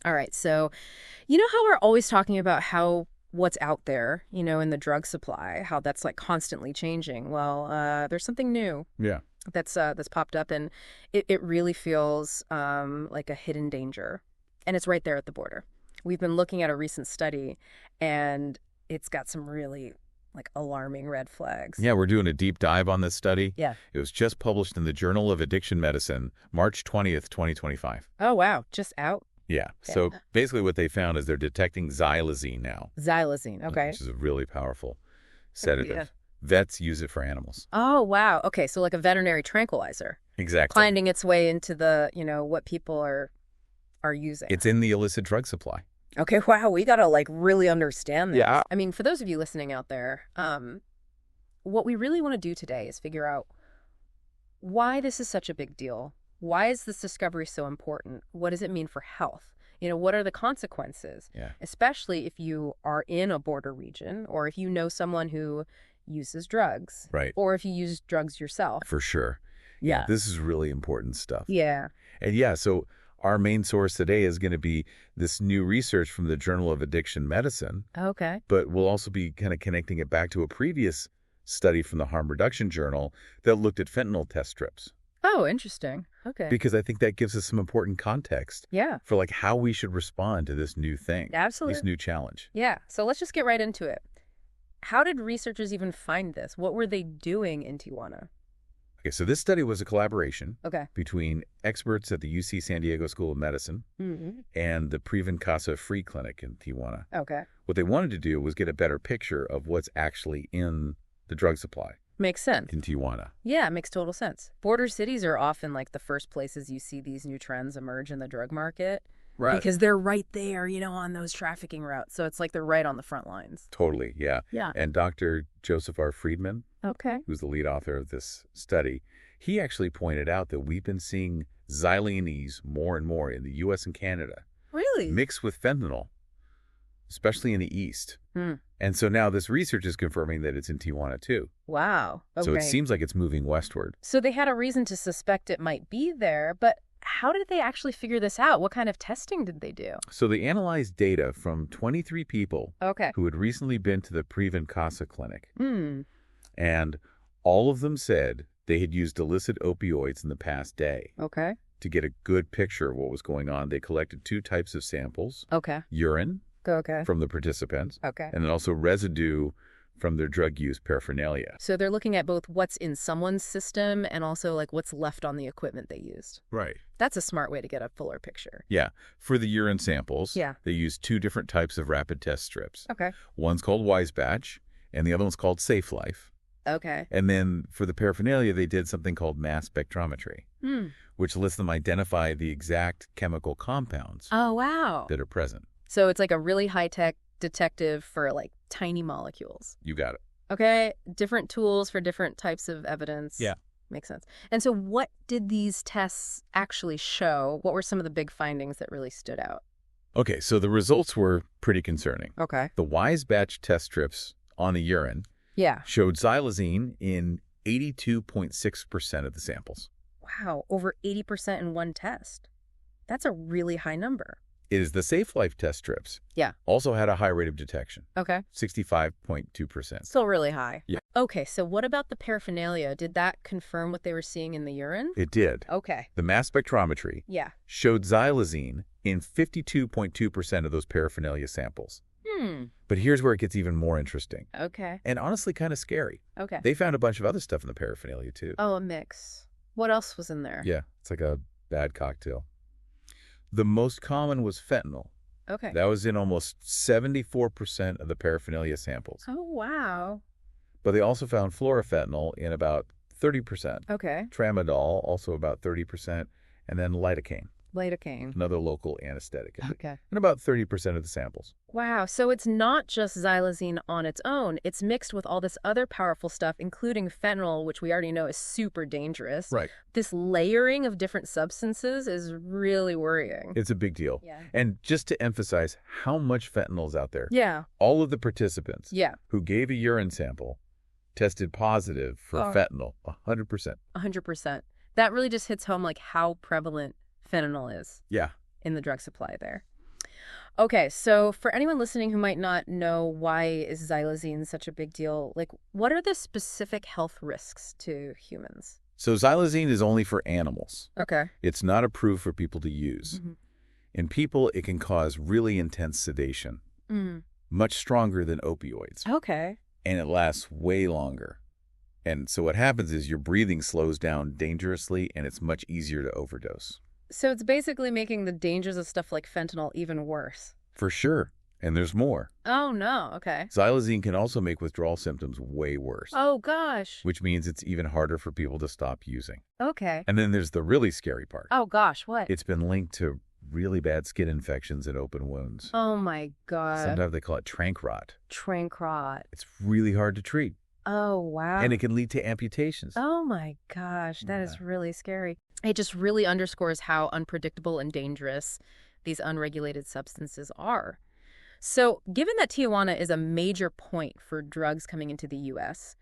All right. So, you know how we're always talking about how what's out there, in the drug supply, how that's like constantly changing. Well, there's something new Yeah. that's popped up, and it really feels like a hidden danger, and it's right there at the border. We've been looking at a recent study, and it's got some really like alarming red flags. Yeah, we're doing a deep dive on this study. Yeah. It was just published in the Journal of Addiction Medicine, March 20th, 2025. Oh, wow. Just out. Yeah. Yeah. So basically what they found is they're detecting xylazine now, Xylazine. Okay. which is a really powerful sedative. Yeah. Vets use it for animals. Oh, wow. Okay. So like a veterinary tranquilizer Exactly. finding its way into the, what people are using. It's in the illicit drug supply. Okay, wow, we gotta like really understand this. Yeah. I mean, for those of you listening out there, what we really want to do today is figure out why this is such a big deal. Why is this discovery so important? What does it mean for health? What are the consequences? Yeah. Especially if you are in a border region, or if you know someone who uses drugs. Right. Or if you use drugs yourself. For sure. Yeah. This is really important stuff. Yeah. And yeah, so our main source today is going to be this new research from the Journal of Addiction Medicine, Okay. but we'll also be kind of connecting it back to a previous study from the Harm Reduction Journal that looked at fentanyl test strips. Oh, interesting. Okay. Because I think that gives us some important context Yeah. for like how we should respond to this new thing, Absolutely. this new challenge. Yeah, so let's just get right into it. How did researchers even find this? What were they doing in Tijuana? Okay, so this study was a collaboration Okay. between experts at the UC San Diego School of Medicine Mm-hmm. and the Previn Casa Free Clinic in Tijuana. Okay. What they wanted to do was get a better picture of what's actually in the drug supply Makes sense. in Tijuana. Yeah, it makes total sense. Border cities are often like the first places you see these new trends emerge in the drug market. Right. Because they're right there, on those trafficking routes. So it's like they're right on the front lines. Totally, yeah. Yeah. And Dr. Joseph R. Friedman, Okay. who's the lead author of this study, he actually pointed out that we've been seeing xylenes more and more in the U.S. and Canada, Really? mixed with fentanyl, especially in the East. Hmm. And so now this research is confirming that it's in Tijuana too. Wow. Okay. So it seems like it's moving westward. So they had a reason to suspect it might be there, but how did they actually figure this out? What kind of testing did they do? So they analyzed data from 23 people Okay. who had recently been to the Previn Casa clinic. Hmm. And all of them said they had used illicit opioids in the past day. Okay. To get a good picture of what was going on, they collected two types of samples, Okay. urine Okay. from the participants, Okay. and then also residue from their drug use paraphernalia. So they're looking at both what's in someone's system and also like what's left on the equipment they used. Right. That's a smart way to get a fuller picture. Yeah. For the urine samples, Yeah. they used two different types of rapid test strips. Okay. One's called Wise Batch, and the other one's called Safe Life. Okay. And then for the paraphernalia, they did something called mass spectrometry, Hmm. which lets them identify the exact chemical compounds Oh, wow. that are present. So it's like a really high-tech detective for like tiny molecules. You got it. Okay. Different tools for different types of evidence. Yeah. Makes sense. And so what did these tests actually show? What were some of the big findings that really stood out? Okay, so the results were pretty concerning. Okay. The Wise Batch test strips on the urine Yeah. showed xylazine in 82.6% of the samples. Wow. Over 80% in one test. That's a really high number. It is the Safe Life test strips. Yeah. Also had a high rate of detection, Okay. 65.2%. Still really high. Yeah. Okay, so what about the paraphernalia? Did that confirm what they were seeing in the urine? It did. Okay. The mass spectrometry Yeah. showed xylazine in 52.2% of those paraphernalia samples. Hmm. But here's where it gets even more interesting Okay. and honestly kind of scary. Okay. They found a bunch of other stuff in the paraphernalia too. Oh, a mix. What else was in there? Yeah, it's like a bad cocktail. The most common was fentanyl. Okay. That was in almost 74% of the paraphernalia samples. Oh, wow. But they also found fluorofentanyl in about 30%. Okay. Tramadol, also about 30%. And then lidocaine, Lidocaine. another local anesthetic, Okay. in about 30% of the samples. Wow. So it's not just xylazine on its own. It's mixed with all this other powerful stuff, including fentanyl, which we already know is super dangerous. Right. This layering of different substances is really worrying. It's a big deal. Yeah. And just to emphasize how much fentanyl is out there, Yeah. all of the participants Yeah. who gave a urine sample tested positive for Oh. fentanyl, 100%. 100%. That really just hits home like how prevalent fentanyl is Yeah. in the drug supply there. Okay, so for anyone listening who might not know why is xylazine such a big deal, like what are the specific health risks to humans? So xylazine is only for animals. Okay. It's not approved for people to use. Hmm. In people, it can cause really intense sedation, Mm. much stronger than opioids, Okay. and it lasts way longer. And so what happens is your breathing slows down dangerously, and it's much easier to overdose. So it's basically making the dangers of stuff like fentanyl even worse. For sure. And there's more. Oh, no. Okay. Xylazine can also make withdrawal symptoms way worse, Oh, gosh. which means it's even harder for people to stop using. Okay. And then there's the really scary part. Oh, gosh. What? It's been linked to really bad skin infections and open wounds. Oh, my God. Sometimes they call it trank rot. Trank rot. It's really hard to treat, Oh, wow. and it can lead to amputations. Oh, my gosh. That is really scary. It just really underscores how unpredictable and dangerous these unregulated substances are. So, given that Tijuana is a major point for drugs coming into the U.S.,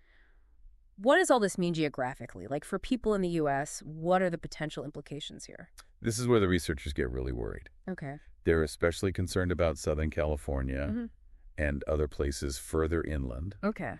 what does all this mean geographically? Like, for people in the U.S., what are the potential implications here? This is where the researchers get really worried. Okay. They're especially concerned about Southern California Mm-hmm. and other places further inland, Okay.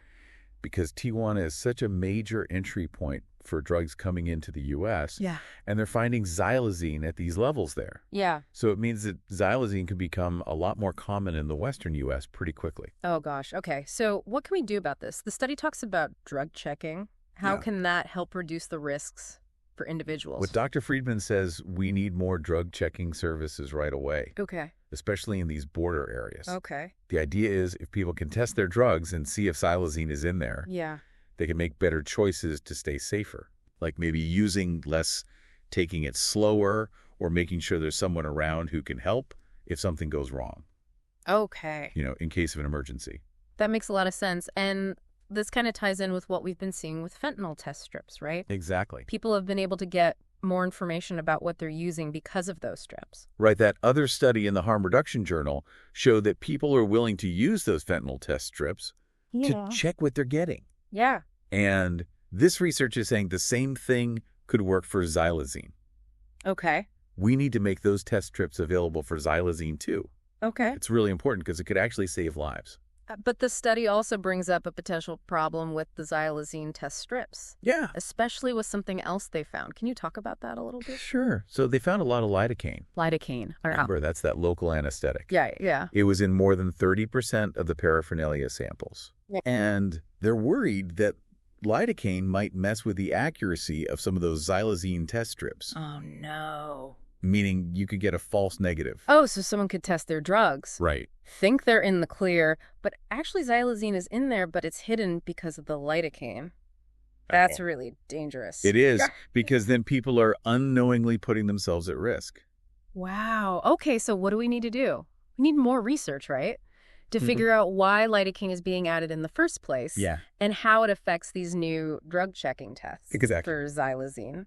because Tijuana is such a major entry point for drugs coming into the U.S., Yeah. and they're finding xylazine at these levels there. Yeah. So it means that xylazine can become a lot more common in the western U.S. pretty quickly. Oh, gosh. Okay. So, what can we do about this? The study talks about drug checking. How Yeah. can that help reduce the risks for individuals? What Dr. Friedman says, we need more drug checking services right away, Okay. especially in these border areas. Okay. The idea is if people can test their drugs and see if xylazine is in there, Yeah. they can make better choices to stay safer, like maybe using less, taking it slower, or making sure there's someone around who can help if something goes wrong, Okay. in case of an emergency. That makes a lot of sense. And this kind of ties in with what we've been seeing with fentanyl test strips, right? Exactly. People have been able to get more information about what they're using because of those strips. Right, that other study in the Harm Reduction Journal showed that people are willing to use those fentanyl test strips to check what they're getting. Yeah. And this research is saying the same thing could work for xylazine. Okay. We need to make those test strips available for xylazine too. Okay. It's really important because it could actually save lives. But the study also brings up a potential problem with the xylazine test strips, Yeah. especially with something else they found. Can you talk about that a little bit? Sure. So they found a lot of lidocaine. Lidocaine. Remember, that's that local anesthetic. Yeah, yeah. It was in more than 30% of the paraphernalia samples. Yeah. And they're worried that lidocaine might mess with the accuracy of some of those xylazine test strips, Oh, no. meaning you could get a false negative. Oh, so someone could test their drugs, Right. think they're in the clear, but actually xylazine is in there, but it's hidden because of the lidocaine. That's really dangerous. It is, because then people are unknowingly putting themselves at risk. Wow. Okay, so what do we need to do? We need more research, right? To figure out why lidocaine is being added in the first place. Yeah. And how it affects these new drug checking tests Exactly. for xylazine.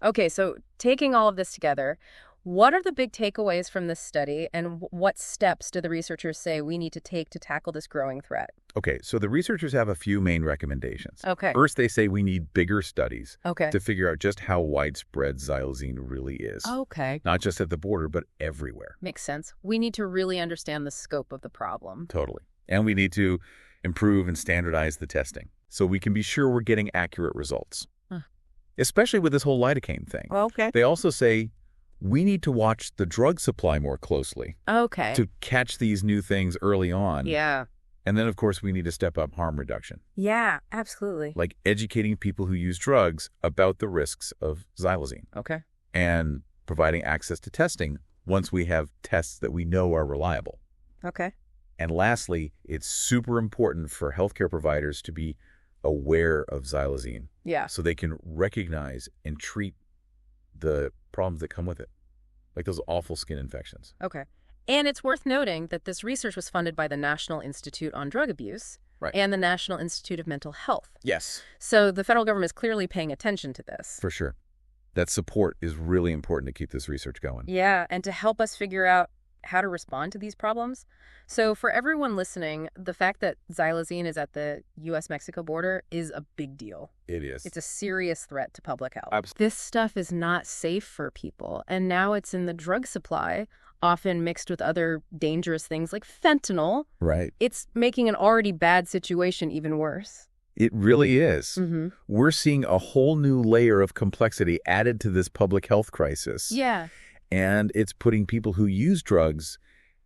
Okay, so taking all of this together, what are the big takeaways from this study, and what steps do the researchers say we need to take to tackle this growing threat? Okay, so the researchers have a few main recommendations. Okay. First, they say we need bigger studies Okay. to figure out just how widespread xylazine really is. Okay. Not just at the border, but everywhere. Makes sense. We need to really understand the scope of the problem. Totally. And we need to improve and standardize the testing so we can be sure we're getting accurate results. Huh. Especially with this whole lidocaine thing. Okay. They also say we need to watch the drug supply more closely Okay. to catch these new things early on. Yeah. And then, of course, we need to step up harm reduction, Yeah, absolutely. like educating people who use drugs about the risks of xylazine Okay. and providing access to testing once we have tests that we know are reliable. Okay. And lastly, it's super important for healthcare providers to be aware of xylazine Yeah. so they can recognize and treat the problems that come with it, like those awful skin infections. Okay. And it's worth noting that this research was funded by the National Institute on Drug Abuse Right. and the National Institute of Mental Health. Yes. So the federal government is clearly paying attention to this. For sure. That support is really important to keep this research going. Yeah, and to help us figure out how to respond to these problems. So for everyone listening, the fact that xylazine is at the U.S. Mexico border is a big deal. It is. It's a serious threat to public health. Absolutely. This stuff is not safe for people, and now it's in the drug supply often mixed with other dangerous things like fentanyl. Right. It's making an already bad situation even worse. It really is. Mm-hmm. We're seeing a whole new layer of complexity added to this public health crisis. Yeah. And it's putting people who use drugs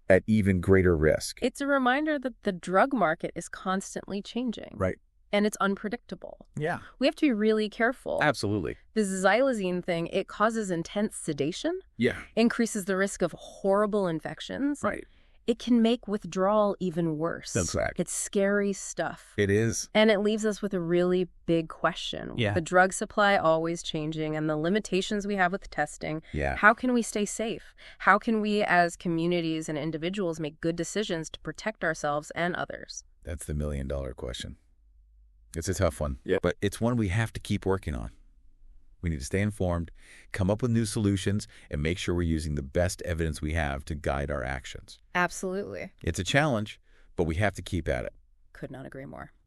at even greater risk. It's a reminder that the drug market is constantly changing. Right. And it's unpredictable. Yeah. We have to be really careful. Absolutely. This xylazine thing, it causes intense sedation, Yeah. increases the risk of horrible infections. Right. It can make withdrawal even worse. That's right. It's scary stuff. It is. And it leaves us with a really big question. Yeah. The drug supply always changing and the limitations we have with testing. Yeah. How can we stay safe? How can we as communities and individuals make good decisions to protect ourselves and others? That's the million-dollar question. It's a tough one. Yeah. But it's one we have to keep working on. We need to stay informed, come up with new solutions, and make sure we're using the best evidence we have to guide our actions. Absolutely. It's a challenge, but we have to keep at it. Could not agree more.